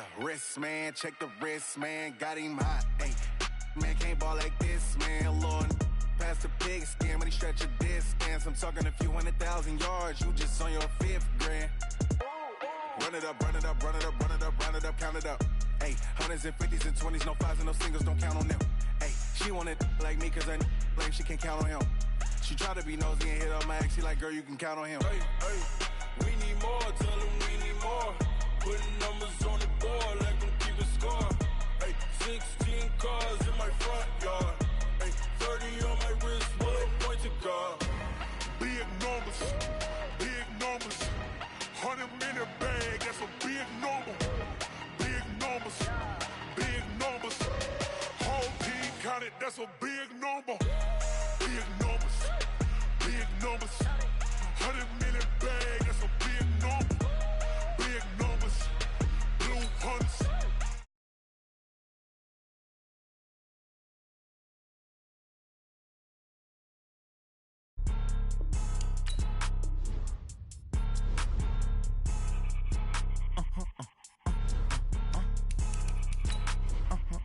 Yeah, wrist, man, check the wrist, man, got him hot, ayy. Man, can't ball like this, man, Lord. Past the big skin when he stretch a distance. I'm talking a few 100,000 yards, you just on your 5th grand. Run it up, run it up, run it up, run it up, run it up, count it up. Ayy, hundreds and 50s and 20s, no 5s and no singles, don't count on them. Ayy, she want it like me cause I like she can't count on him. She try to be nosy and hit up my ex, she like, girl, you can count on him. Hey, hey, we need more, tell them we need more. Putting numbers on the board, like them keep a score. Hey, 16 cars in my front yard. Hey, 30 on my wrist, will point to God. Big numbers, big numbers. 100-minute bag, that's a big number. Big numbers, big numbers. Whole team counted, that's a big number. Big numbers, big numbers. 100-minute bag, that's a big number. Big numbers, blue hunts.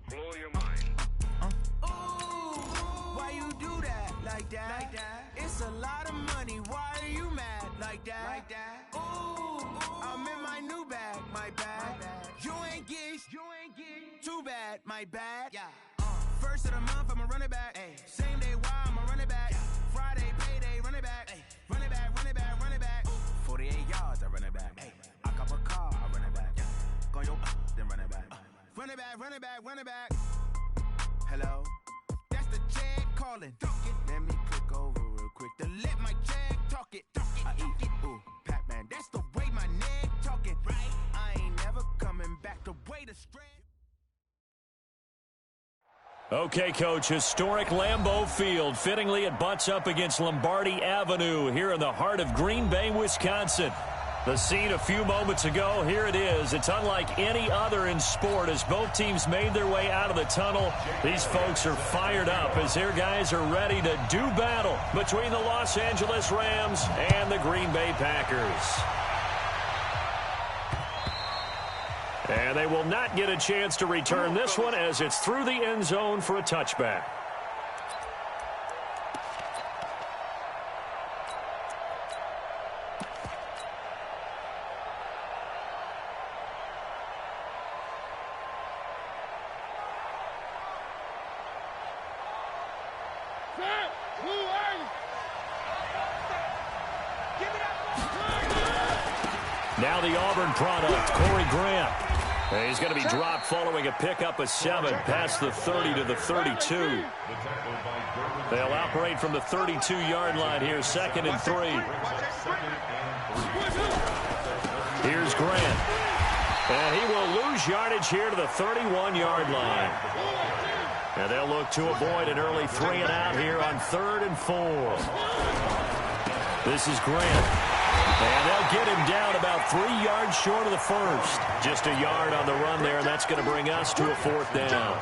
Blow your mind. Why you do that like that? It's a lot of money. Why are you mad like that? Ooh, I'm in my new bag, my bad. You ain't get too bad, my bad. Yeah. First of the month, I'ma run it back. Same day, why I'ma run it back. Friday, payday, run it back. Run it back, run it back, run it back. 48 yards, I run it back. I cop a car, I run it back. Go yo, then run it back. Run it back, run it back, run it back. Hello? That's the check calling. Let me click over real quick to let my check talk it. I eat it. Ooh, Pac-Man, that's the way my neck talking. Right? I ain't never coming back the way the strength. Okay, Coach, historic Lambeau Field. Fittingly, it butts up against Lombardi Avenue here in the heart of Green Bay, Wisconsin. The scene a few moments ago, here it is. It's unlike any other in sport as both teams made their way out of the tunnel. These folks are fired up as their guys are ready to do battle between the Los Angeles Rams and the Green Bay Packers. And they will not get a chance to return this one as it's through the end zone for a touchback. Now the Auburn product, Corey Grant. He's going to be dropped following a pickup of 7 past the 30 to the 32. They'll operate from the 32-yard line here, 2nd and 3. Here's Grant. And he will lose yardage here to the 31-yard line. And they'll look to avoid an early 3 and out here on 3rd and 4. This is Grant. And they'll get him down about 3 yards short of the first. Just a yard on the run there, and that's going to bring us to a 4th down.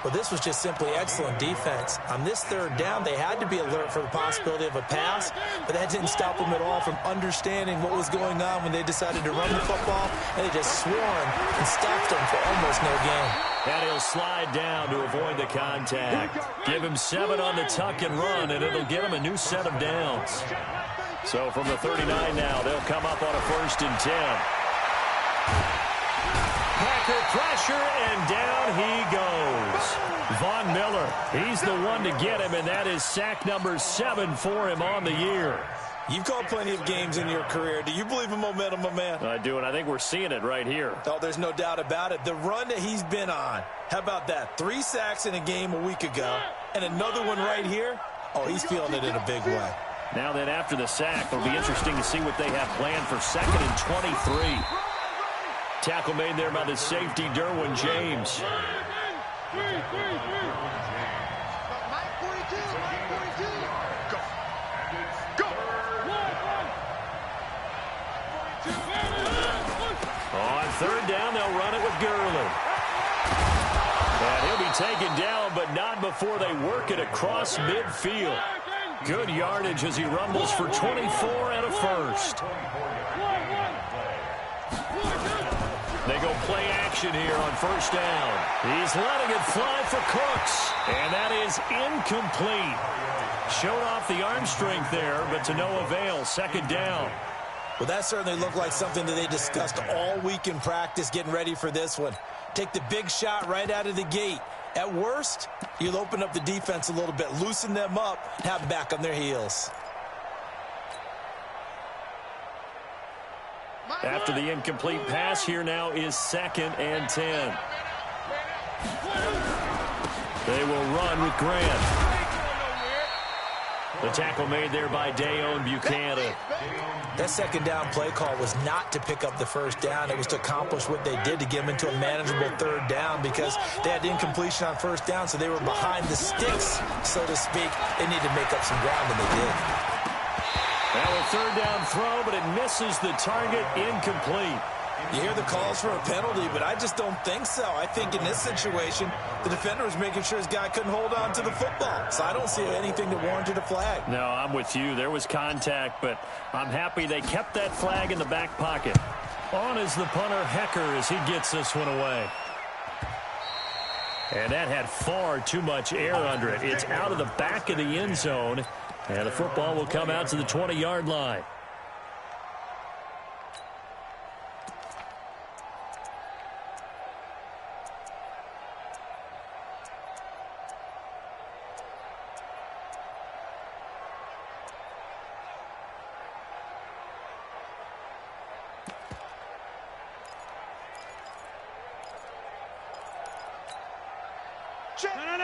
Well, this was just simply excellent defense. On this 3rd down, they had to be alert for the possibility of a pass, but that didn't stop them at all from understanding what was going on when they decided to run the football, and they just swarmed and stopped them for almost no gain. And he'll slide down to avoid the contact. Give him 7 on the tuck and run, and it'll get him a new set of downs. So from the 39 now, they'll come up on a 1st and 10. Packer pressure, and down he goes. Von Miller, he's the one to get him, and that is sack number 7 for him on the year. You've called plenty of games in your career. Do you believe in momentum, my man? I do, and I think we're seeing it right here. Oh, there's no doubt about it. The run that he's been on, how about that? 3 sacks in a game a week ago, and another one right here. Oh, he's feeling it in a big way. Now then, after the sack, it'll be interesting to see what they have planned for 2nd and 23. Tackle made there by the safety, Derwin James. On 3rd down, they'll run it with Gurley. And he'll be taken down, but not before they work it across midfield. Good yardage as he rumbles for 24 and a 1st. They go play action here on first down. He's letting it fly for Cooks, and that is incomplete. Showed off the arm strength there, but to no avail. Second down. Well, that certainly looked like something that they discussed all week in practice getting ready for this one. Take the big shot right out of the gate. At worst, you'll open up the defense a little bit, loosen them up, have them back on their heels. After the incomplete pass, here now is 2nd and 10. They will run with Grant. The tackle made there by Dayon Buchanan. That second down play call was not to pick up the first down. It was to accomplish what they did to get them into a manageable third down because they had incompletion on first down, so they were behind the sticks, so to speak. They needed to make up some ground, and they did. Now a third down throw, but it misses the target, incomplete. You hear the calls for a penalty, but I just don't think so. I think in this situation, the defender was making sure his guy couldn't hold on to the football. So I don't see anything that warranted a flag. No, I'm with you. There was contact, but I'm happy they kept that flag in the back pocket. On is the punter, Hecker, as he gets this one away. And that had far too much air under it. It's out of the back of the end zone, and the football will come out to the 20-yard line.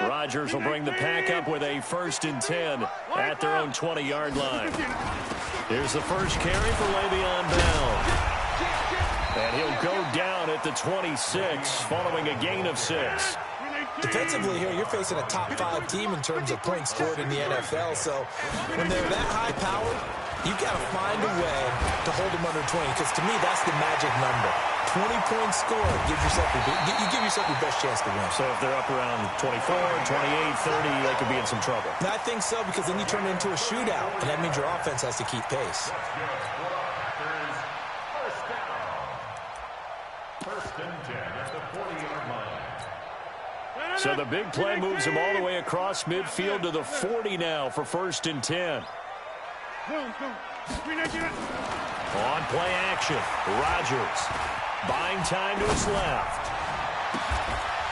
Rodgers will bring the pack up with a 1st and 10 at their own 20-yard line. Here's the first carry for Le'Veon Bell. And he'll go down at the 26 following a gain of 6. Defensively here, you're facing a top 5 team in terms of points scored in the NFL. So when they're that high-powered, you've got to find a way to hold them under 20, because to me, that's the magic number. 20 points scored, you give yourself your best chance to win. So if they're up around 24, 28, 30, they could be in some trouble. And I think so, because then you turn it into a shootout, and that means your offense has to keep pace. So the big play moves him all the way across midfield to the 40 now for 1st and 10. On play action, Rodgers buying time to his left.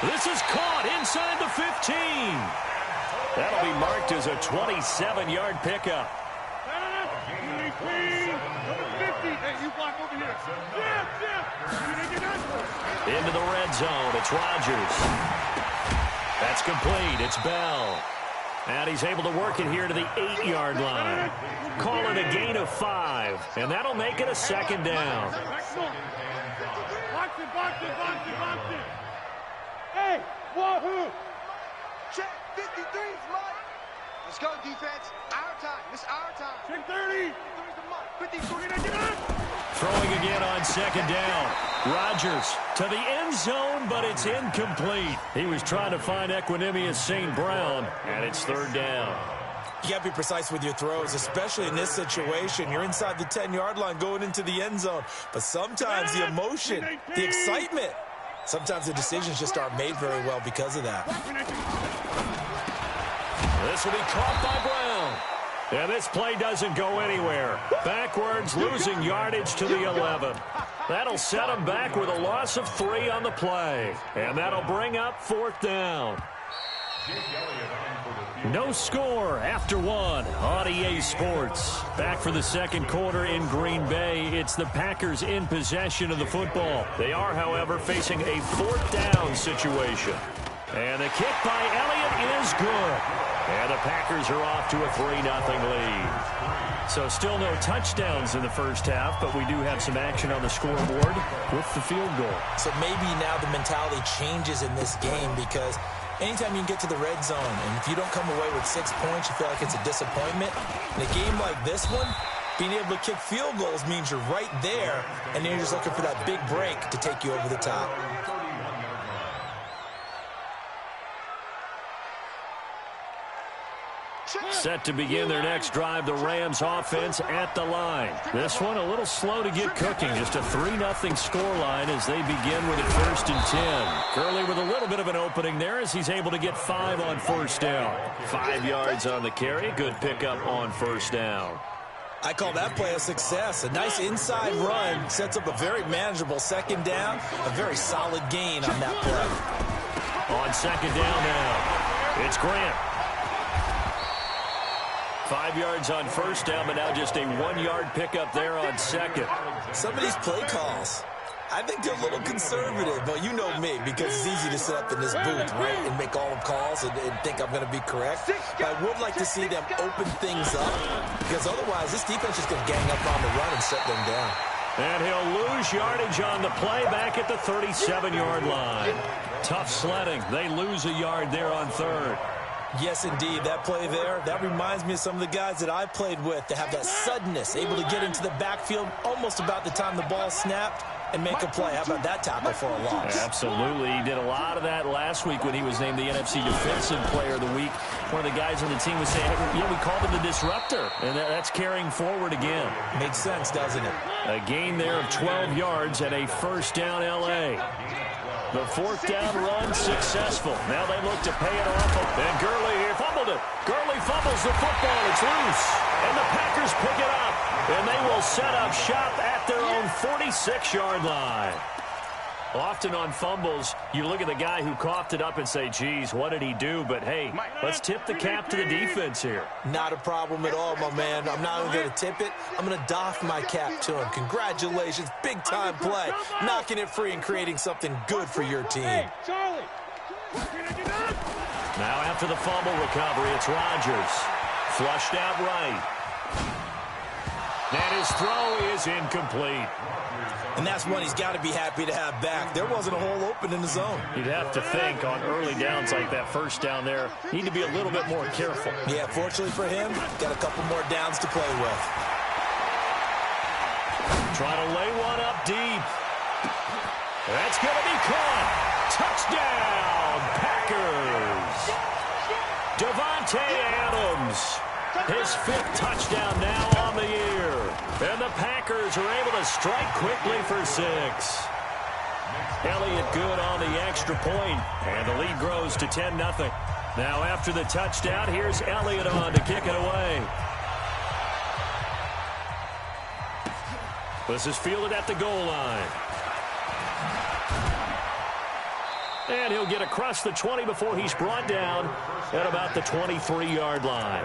This is caught inside the 15. That'll be marked as a 27-yard pickup. Into the red zone, it's Rodgers. That's complete, it's Bell. And he's able to work it here to the 8-yard line. Call it a gain of 5, and that'll make it a 2nd down. Hey, wahoo! Check 53's Mike. Let's go, defense. Our time. This our time. Check 30. 53. Throwing again on 2nd down. Rodgers to the end zone, but it's incomplete. He was trying to find Equanimeous St. Brown, and it's 3rd down. You got to be precise with your throws, especially in this situation. You're inside the 10-yard line going into the end zone. But sometimes the emotion, the excitement, sometimes the decisions just aren't made very well because of that. This will be caught by Brown. And this play doesn't go anywhere. Backwards, losing yardage to the 11. That'll set him back with a loss of 3 on the play. And that'll bring up 4th down. No score after 1 on EA Sports. Back for the 2nd quarter in Green Bay. It's the Packers in possession of the football. They are, however, facing a 4th down situation. And the kick by Elliott is good. And the Packers are off to a 3-0 lead. So still no touchdowns in the first half, but we do have some action on the scoreboard with the field goal. So maybe now the mentality changes in this game, because anytime you can get to the red zone, and if you don't come away with 6 points, you feel like it's a disappointment. In a game like this one, being able to kick field goals means you're right there, and then you're just looking for that big break to take you over the top. Set to begin their next drive, the Rams offense at the line. This one a little slow to get cooking. Just a 3-0 scoreline as they begin with it 1st and 10. Gurley with a little bit of an opening there as he's able to get 5 on 1st down. 5 yards on the carry. Good pickup on 1st down. I call that play a success. A nice inside run sets up a very manageable 2nd down. A very solid gain on that play. On 2nd down now, it's Grant. 5 yards on 1st down, but now just a 1-yard pickup there on 2nd. Some of these play calls, I think they're a little conservative, but you know me, because it's easy to sit up in this booth, right, and make all the calls and think I'm going to be correct. But I would like to see them open things up, because otherwise this defense is going to gang up on the run and shut them down. And he'll lose yardage on the play back at the 37-yard line. Tough sledding. They lose a yard there on 3rd. Yes, indeed. That play there, that reminds me of some of the guys that I played with to have that suddenness, able to get into the backfield almost about the time the ball snapped and make a play. How about that tackle for a loss? Absolutely. He did a lot of that last week when he was named the NFC Defensive Player of the Week. One of the guys on the team was saying, hey, yeah, we called him the disruptor, and that's carrying forward again. Makes sense, doesn't it? A gain there of 12 yards and a 1st down L.A. The 4th down run successful. Now they look to pay it off. And Gurley here fumbled it. Gurley fumbles the football. It's loose. And the Packers pick it up. And they will set up shop at their own 46-yard line. Often on fumbles, you look at the guy who coughed it up and say, geez, what did he do? But, hey, let's tip the cap to the defense here. Not a problem at all, my man. I'm not even going to tip it. I'm going to doff my cap to him. Congratulations. Big-time play. Knocking it free and creating something good for your team. Now after the fumble recovery, it's Rodgers. Flushed out right. And his throw is incomplete. And that's one he's got to be happy to have back. There wasn't a hole open in the zone. You'd have to think on early downs like that 1st down there, need to be a little bit more careful. Yeah, fortunately for him, got a couple more downs to play with. Trying to lay one up deep. That's going to be caught. Touchdown, Packers. Davante Adams. His 5th touchdown now on the year. And the Packers are able to strike quickly for 6. Elliott good on the extra point, and the lead grows to 10-0. Now after the touchdown, here's Elliott on to kick it away. This is fielded at the goal line. And he'll get across the 20 before he's brought down at about the 23-yard line.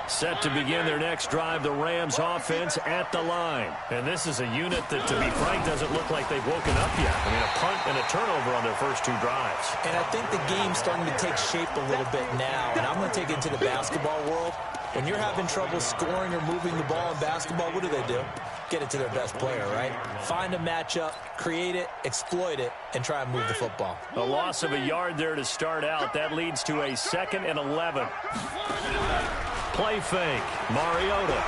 Set to begin their next drive, the Rams offense at the line. And this is a unit that, to be frank, doesn't look like they've woken up yet. I mean, a punt and a turnover on their first 2 drives. And I think the game's starting to take shape a little bit now. And I'm going to take it into the basketball world. When you're having trouble scoring or moving the ball in basketball, what do? Get it to their best player, right? Find a matchup, create it, exploit it, and try and move the football. A loss of a yard there to start out. That leads to a 2nd and 11. Play fake. Mariota.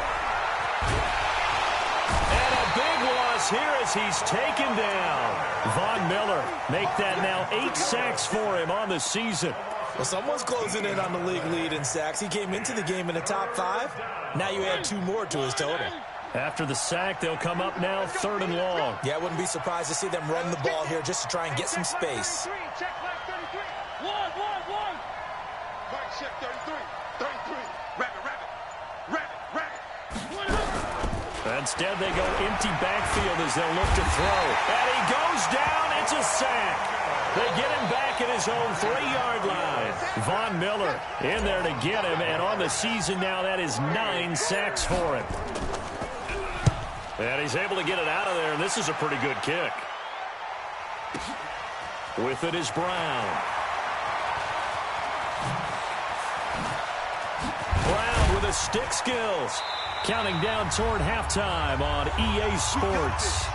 And a big loss here as he's taken down. Von Miller make that now 8 sacks for him on the season. Well, someone's closing in on the league lead in sacks. He came into the game in the top 5. Now you add 2 more to his total. After the sack, they'll come up now 3rd and long. Yeah, I wouldn't be surprised to see them run the ball here just to try and get some space. Check back 33. One. Right, check 33. 33. Rabbit. Instead, they go empty backfield as they'll look to throw. And he goes down. It's a sack. They get him back at his own 3-yard line. Von Miller in there to get him. And on the season now, that is 9 sacks for him. And he's able to get it out of there. And this is a pretty good kick. With it is Brown. Brown with his stick skills. Counting down toward halftime on EA Sports.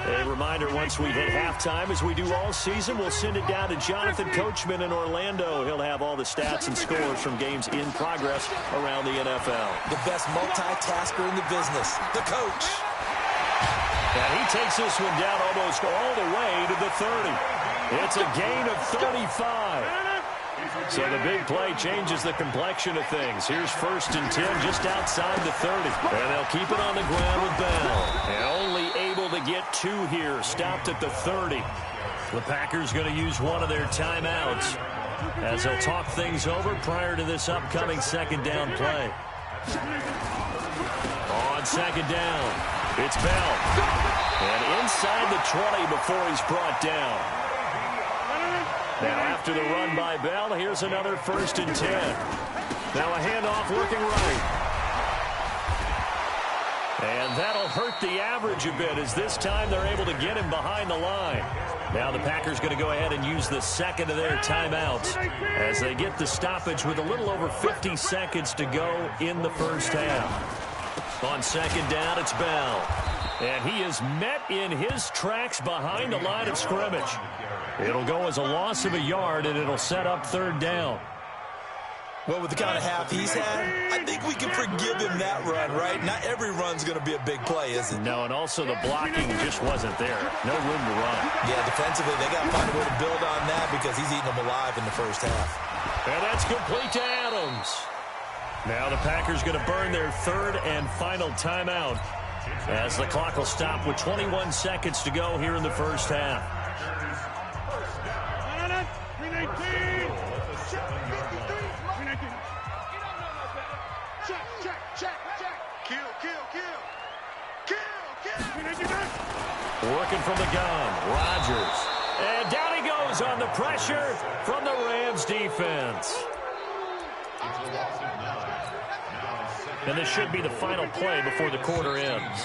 A reminder, once we hit halftime, as we do all season, we'll send it down to Jonathan Coachman in Orlando. He'll have all the stats and scores from games in progress around the NFL. The best multitasker in the business, the coach. And he takes this one down almost all the way to the 30. It's a gain of 35. So the big play changes the complexion of things. Here's 1st and 10 just outside the 30. And they'll keep it on the ground with Bell. And only able to get 2 here. Stopped at the 30. The Packers going to use one of their timeouts as they'll talk things over prior to this upcoming 2nd down play. On 2nd down, it's Bell. And inside the 20 before he's brought down. Now after the run by Bell, here's another 1st and 10. Now a handoff looking right. And that'll hurt the average a bit as this time they're able to get him behind the line. Now the Packers going to go ahead and use the 2nd of their timeouts as they get the stoppage with a little over 50 seconds to go in the first half. On 2nd down, it's Bell. And he is met in his tracks behind the line of scrimmage. It'll go as a loss of a yard, and it'll set up 3rd down. Well, with the kind of half he's had, I think we can forgive him that run, right? Not every run's going to be a big play, is it? No, and also the blocking just wasn't there. No room to run. Yeah, defensively, they got to find a way to build on that because he's eating them alive in the first half. And that's complete to Adams. Now the Packers going to burn their 3rd and final timeout as the clock will stop with 21 seconds to go here in the first half. Working from the gun, Rodgers. And down he goes on the pressure from the Rams defense. And this should be the final play before the quarter ends.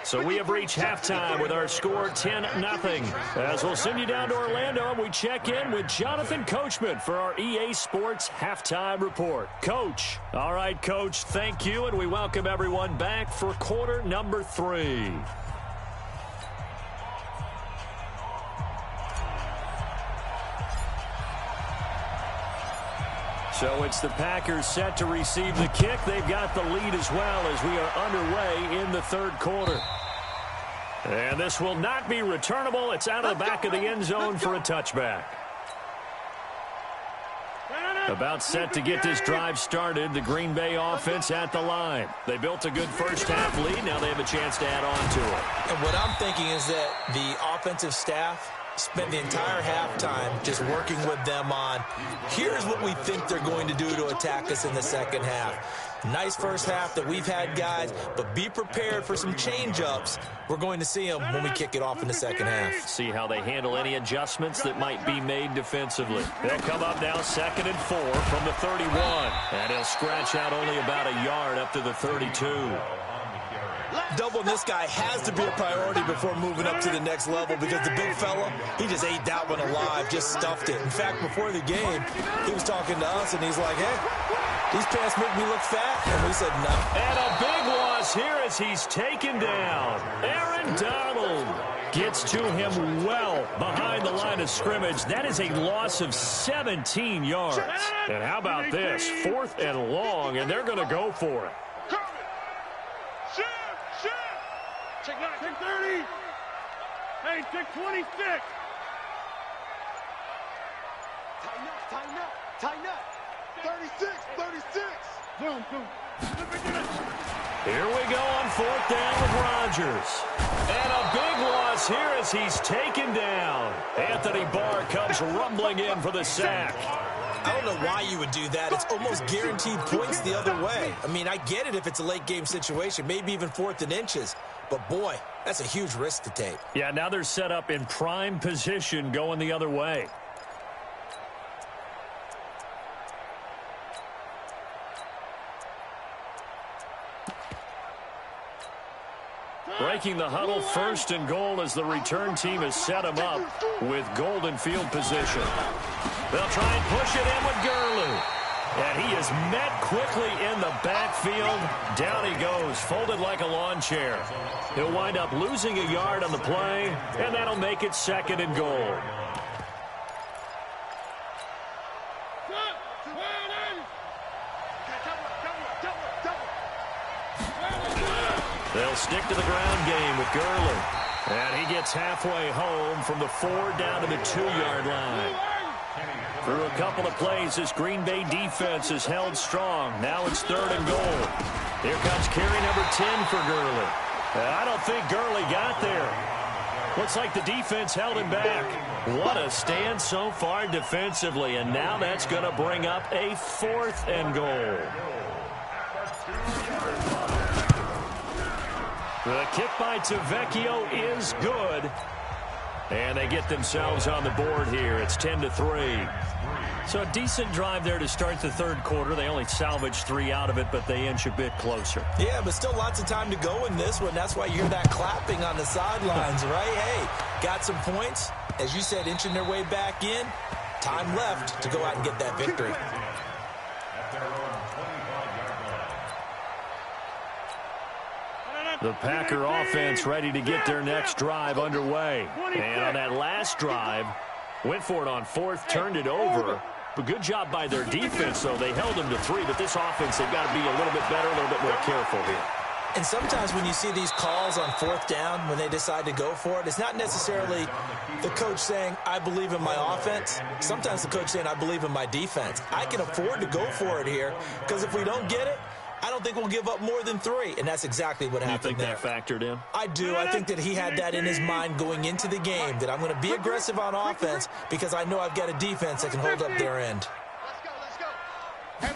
So we have reached halftime with our score 10-0. As we'll send you down to Orlando, and we check in with Jonathan Coachman for our EA Sports Halftime Report. Coach. All right, Coach, thank you, and we welcome everyone back for quarter number 3. So it's the Packers set to receive the kick. They've got the lead as well as we are underway in the 3rd quarter. And this will not be returnable. It's out of the back of the end zone for a touchback. About set to get this drive started, the Green Bay offense at the line. They built a good first half lead. Now they have a chance to add on to it. And what I'm thinking is that the offensive staff spent the entire halftime just working with them on, here's what we think they're going to do to attack us in the second half. Nice first half that we've had, guys, but be prepared for some change-ups. We're going to see them when we kick it off in the second half. See how they handle any adjustments that might be made defensively. They'll come up now 2nd and 4 from the 31. And he'll scratch out only about a yard up to the 32. Doubling this guy has to be a priority before moving up to the next level because the big fella, he just ate that one alive, just stuffed it. In fact, before the game, he was talking to us, and he's like, hey, these pants make me look fat. And we said no. And a big loss here as he's taken down. Aaron Donald gets to him well behind the line of scrimmage. That is a loss of 17 yards. And how about this? 4th and long, and they're going to go for it. Check 30. Hey, check 26. Tighten up. 36. Boom. Here we go on 4th down with Rodgers. And a big loss here as he's taken down. Anthony Barr comes rumbling in for the sack. I don't know why you would do that. It's almost guaranteed points the other way. I mean, I get it if it's a late game situation, maybe even 4th and inches. But, boy, that's a huge risk to take. Yeah, now they're set up in prime position going the other way. Breaking the huddle, 1st and goal as the return team has set him up with golden field position. They'll try and push it in with Gurley. And he is met quickly in the backfield. Down he goes, folded like a lawn chair. He'll wind up losing a yard on the play, and that'll make it 2nd and goal. They'll stick to the ground game with Gurley. And he gets halfway home from the 4 down to the 2-yard line. Through a couple of plays, this Green Bay defense is held strong. Now it's 3rd and goal. Here comes carry number 10 for Gurley. I don't think Gurley got there. Looks like the defense held him back. What a stand so far defensively, and now that's going to bring up a 4th and goal. The kick by Tavecchio is good. And they get themselves on the board here. It's 10-3. So a decent drive there to start the 3rd quarter. They only salvaged 3 out of it, but they inch a bit closer. Yeah, but still lots of time to go in this one. That's why you hear that clapping on the sidelines, right? Hey, got some points. As you said, inching their way back in. Time left to go out and get that victory. The Packer offense ready to get their next drive underway. And on that last drive, went for it on 4th, turned it over. But good job by their defense, though. They held them to 3, but this offense, they've got to be a little bit better, a little bit more careful here. And sometimes when you see these calls on 4th down, when they decide to go for it, it's not necessarily the coach saying, I believe in my offense. Sometimes the coach saying, I believe in my defense. I can afford to go for it here, because if we don't get it, I don't think we'll give up more than 3, and that's exactly what happened there. You think that factored in? I do. I think that he had that in his mind going into the game, that I'm going to be aggressive on offense because I know I've got a defense that can hold up their end. Let's go.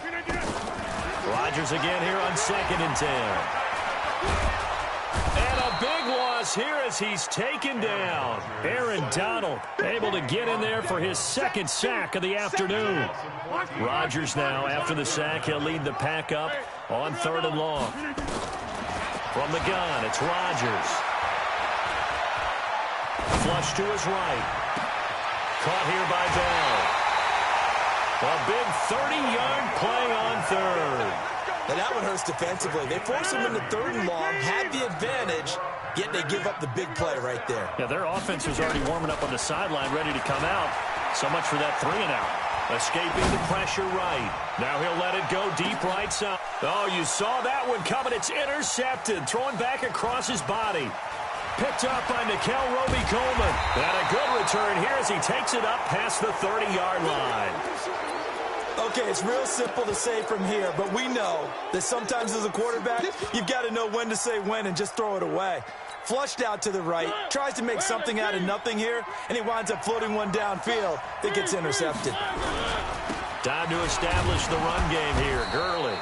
Rodgers again here on 2nd and 10. And a big loss here as he's taken down. Aaron Donald able to get in there for his 2nd sack of the afternoon. Rodgers now, after the sack, he'll lead the pack up on 3rd and long. From the gun, it's Rodgers. Flush to his right. Caught here by Bell. A big 30-yard play on 3rd. And that one hurts defensively. They force him into 3rd and long, had the advantage, yet they give up the big play right there. Yeah, their offense was already warming up on the sideline, ready to come out. So much for that 3-and-out. Escaping the pressure right. Now he'll let it go deep right side. Oh, you saw that one coming. It's intercepted. Throwing back across his body. Picked up by Nickel Roby-Coleman. And a good return here as he takes it up past the 30-yard line. Okay, it's real simple to say from here, but we know that sometimes as a quarterback, you've got to know when to say when and just throw it away. Flushed out to the right, tries to make something out of nothing here, and he winds up floating one downfield that gets intercepted. Time to establish the run game here. Gurley.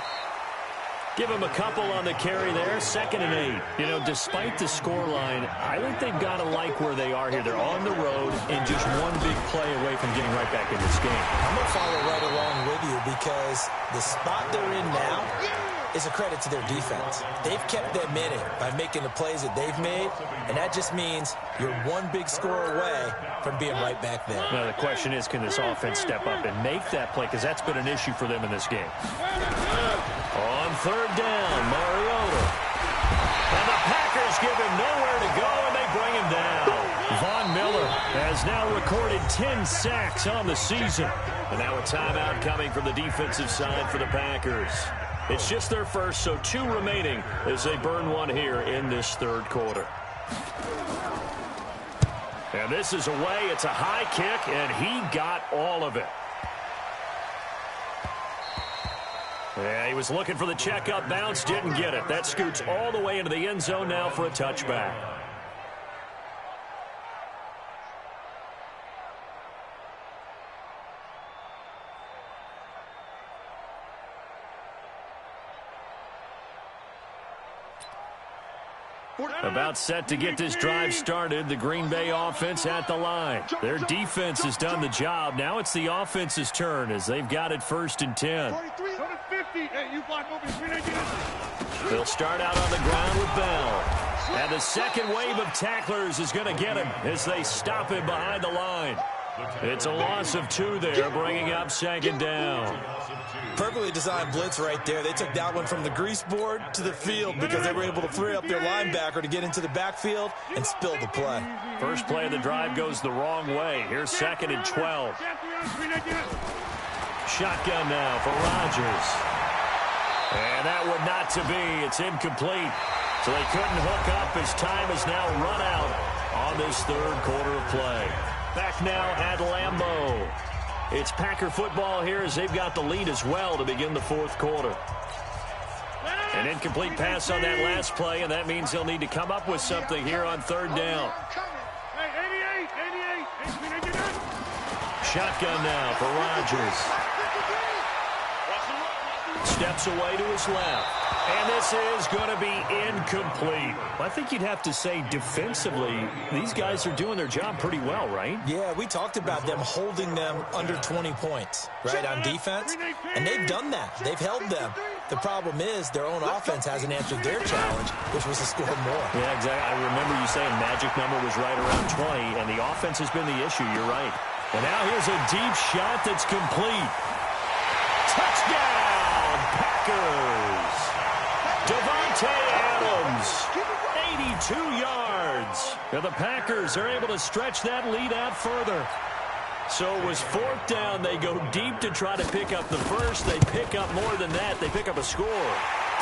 Give him a couple on the carry there. 2nd and 8. You know, despite the scoreline, I think they've got to like where they are here. They're on the road and just one big play away from getting right back in this game. I'm going to follow right along with you because the spot they're in now is a credit to their defense. They've kept them in it by making the plays that they've made, and that just means you're one big score away from being right back there. Now, the question is, can this offense step up and make that play? Because that's been an issue for them in this game. On 3rd down, Mariota. And the Packers give him nowhere to go, and they bring him down. Von Miller has now recorded 10 sacks on the season. And now a timeout coming from the defensive side for the Packers. It's just their first, so 2 remaining as they burn one here in this 3rd quarter. And this is away. It's a high kick, and he got all of it. Yeah, he was looking for the checkup bounce, didn't get it. That scoots all the way into the end zone now for a touchback. About set to get this drive started. The Green Bay offense at the line. Their defense has done the job. Now it's the offense's turn as they've got it 1st and 10. They'll start out on the ground with Bell. And the second wave of tacklers is going to get him as they stop him behind the line. It's a loss of 2 there, bringing up second down. Perfectly designed blitz right there. They took that one from the grease board to the field because they were able to free up their linebacker to get into the backfield and spill the play. First play of the drive goes the wrong way. Here's 2nd and 12. Shotgun now for Rodgers. And that one not to be. It's incomplete. So they couldn't hook up as time is now run out on this third quarter of play. Back now at Lambeau. It's Packer football here as they've got the lead as well to begin the fourth quarter. An incomplete pass on that last play, and that means they'll need to come up with something here on third down. Shotgun now for Rodgers. Steps away to his left. And this is going to be incomplete. I think you'd have to say defensively, these guys are doing their job pretty well, right? Yeah, we talked about them holding them under 20 points, right, on defense. And they've done that. They've held them. The problem is their own offense hasn't answered their challenge, which was to score more. Yeah, exactly. I remember you saying magic number was right around 20, and the offense has been the issue. You're right. And now here's a deep shot that's complete. Touchdown, Packers! Devontae Adams, 82 yards. And the Packers are able to stretch that lead out further. So it was 4th down. They go deep to try to pick up the first. They pick up more than that. They pick up a score.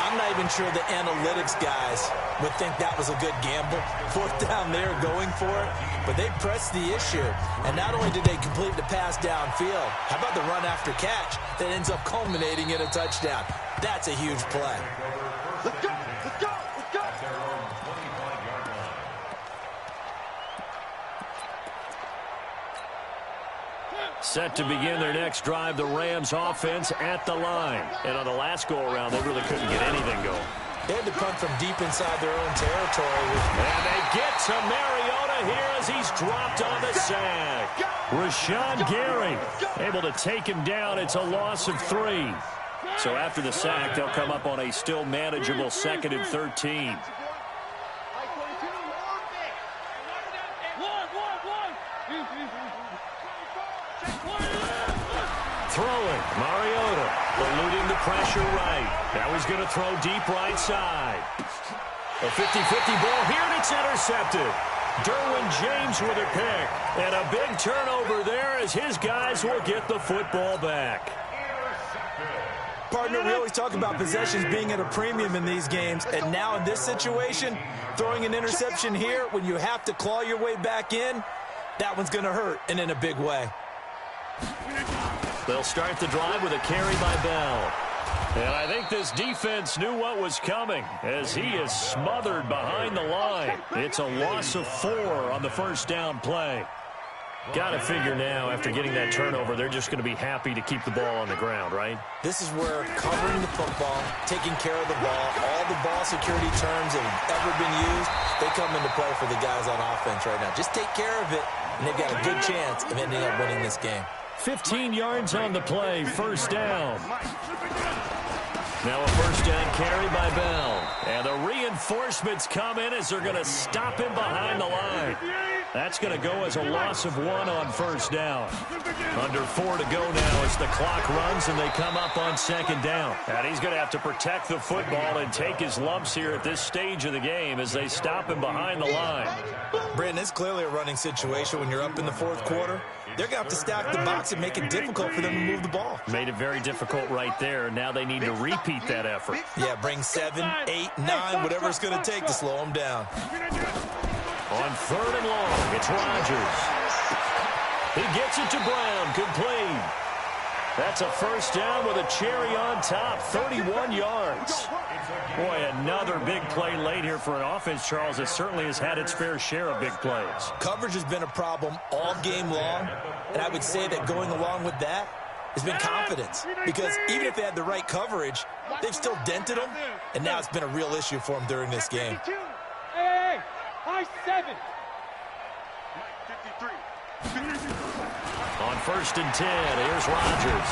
I'm not even sure the analytics guys would think that was a good gamble. 4th down there going for it. But they pressed the issue. And not only did they complete the pass downfield, how about the run after catch that ends up culminating in a touchdown? That's a huge play. Let's go! Let's go! Let's go! Set to begin their next drive, the Rams offense at the line. And on the last go-around, they really couldn't get anything going. They had to punt from deep inside their own territory. And they get to Mariota here as he's dropped on the sack. Rashawn Gary able to take him down. It's a loss of 3. So after the sack, they'll come up on a still manageable 2nd and 13. Throwing, Mariota, eluding the pressure right. Now he's going to throw deep right side. A 50-50 ball here, and it's intercepted. Derwin James with a pick. And a big turnover there as his guys will get the football back. Partner, we always talk about possessions being at a premium in these games, and now in this situation, throwing an interception here when you have to claw your way back in, that one's going to hurt, and in a big way. They'll start the drive with a carry by Bell. And I think this defense knew what was coming as he is smothered behind the line. It's a loss of 4 on the first down play. Got to figure now, after getting that turnover, they're just going to be happy to keep the ball on the ground, right? This is where covering the football, taking care of the ball, all the ball security terms that have ever been used, they come into play for the guys on offense right now. Just take care of it, and they've got a good chance of ending up winning this game. 15 yards on the play, first down. Now a first down carry by Bell. And the reinforcements come in as they're going to stop him behind the line. That's going to go as a loss of 1 on first down. Under 4 to go now as the clock runs and they come up on second down. And he's going to have to protect the football and take his lumps here at this stage of the game as they stop him behind the line. Brandon, it's clearly a running situation when you're up in the fourth quarter. They're going to have to stack the box and make it difficult for them to move the ball. Made it very difficult right there. Now they need to repeat that effort. Yeah, bring 7, 8, 9, whatever it's going to take to slow them down. On third and long, it's Rodgers. He gets it to Brown, complete. That's a first down with a cherry on top, 31 yards. Boy, another big play late here for an offense, Charles, that certainly has had its fair share of big plays. Coverage has been a problem all game long, and I would say that going along with that has been confidence. Because even if they had the right coverage, they've still dented them, and now it's been a real issue for them during this game. Hey, high 7. 53. On first and 10, here's Rodgers.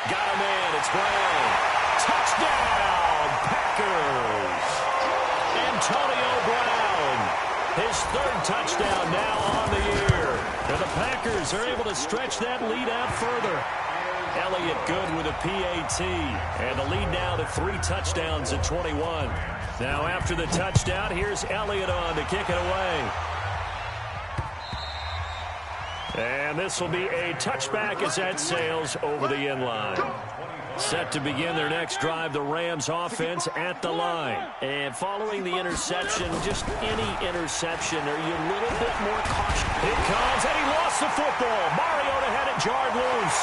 Got him in, it's Brown. Touchdown, Packers! Antonio Brown His third touchdown now on the year. And the Packers are able to stretch that lead out further. Elliott good with a PAT. And the lead now to 3 touchdowns at 21. Now after the touchdown, here's Elliott on to kick it away. And this will be a touchback as that sails over the end line. Set to begin their next drive, the Rams offense at the line. And following the interception, just any interception, are you a little bit more cautious? It comes, and he lost the football. Mariota had it jarred loose.